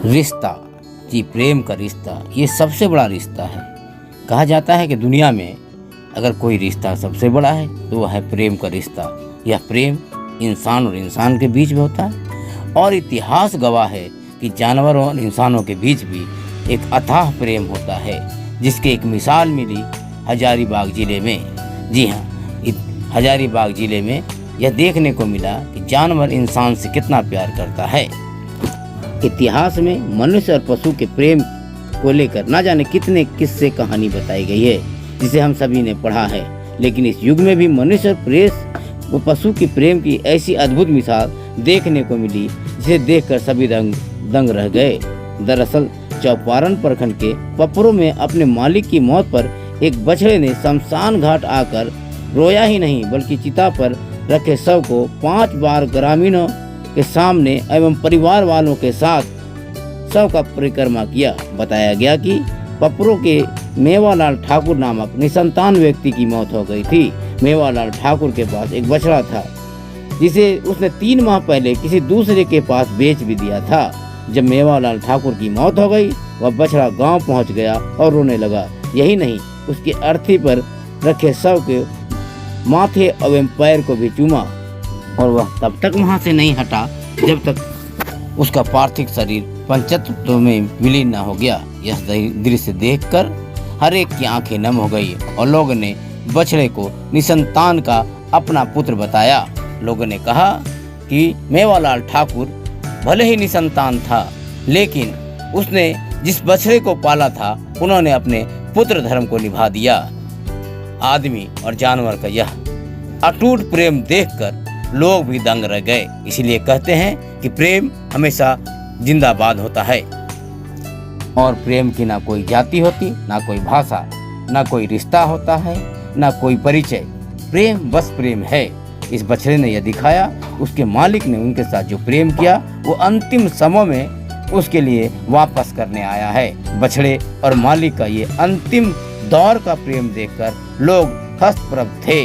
रिश्ता जी, प्रेम का रिश्ता ये सबसे बड़ा रिश्ता है। कहा जाता है कि दुनिया में अगर कोई रिश्ता सबसे बड़ा है तो वह है प्रेम का रिश्ता। यह प्रेम इंसान और इंसान के बीच में होता है और इतिहास गवाह है कि जानवरों और इंसानों के बीच भी एक अथाह प्रेम होता है, जिसकी एक मिसाल मिली हजारीबाग ज़िले में। जी हाँ, हजारीबाग ज़िले में यह देखने को मिला कि जानवर इंसान से कितना प्यार करता है। इतिहास में मनुष्य और पशु के प्रेम को लेकर ना जाने कितने किस्से कहानी बताई गई है, जिसे हम सभी ने पढ़ा है। लेकिन इस युग में भी मनुष्य और पशु के प्रेम की ऐसी अद्भुत मिसाल देखने को मिली, जिसे देखकर सभी दंग रह गए। दरअसल चौपारण प्रखंड के पपरों में अपने मालिक की मौत पर एक बछड़े ने शमशान घाट आकर रोया ही नहीं, बल्कि चिता पर रखे शव को 5 बार ग्रामीणों के सामने एवं परिवार वालों के साथ शव का परिक्रमा किया। बताया गया कि पपरों के मेवालाल ठाकुर नामक निसंतान व्यक्ति की मौत हो गई थी। मेवालाल ठाकुर के पास एक बछड़ा था, जिसे उसने 3 माह पहले किसी दूसरे के पास बेच भी दिया था। जब मेवालाल ठाकुर की मौत हो गई, वह बछड़ा गांव पहुंच गया और रोने लगा। यही नहीं, उसकी अर्थी पर रखे शव के माथे एवं पैर को भी चूमा और वह तब तक वहां से नहीं हटा जब तक उसका पार्थिव शरीर पंचतत्व में विलीन न हो गया। यह दृश्य देखकर हर एक की आंखें नम हो गई और लोगों ने बछड़े को निसंतान का अपना पुत्र बताया। लोगों ने कहा कि मेवालाल ठाकुर भले ही निसंतान था, लेकिन उसने जिस बछड़े को पाला था उन्होंने अपने पुत्र धर्म को निभा दिया। आदमी और जानवर का यह अटूट प्रेम देखकर लोग भी दंग रह गए। इसलिए कहते हैं कि प्रेम हमेशा जिंदाबाद होता है और प्रेम की ना कोई जाति होती, ना कोई भाषा, ना कोई रिश्ता होता है, ना कोई परिचय। प्रेम बस प्रेम है। इस बछड़े ने यह दिखाया, उसके मालिक ने उनके साथ जो प्रेम किया वो अंतिम समय में उसके लिए वापस करने आया है। बछड़े और मालिक का ये अंतिम दौर का प्रेम देखकर लोग हर्षप्रभ थे।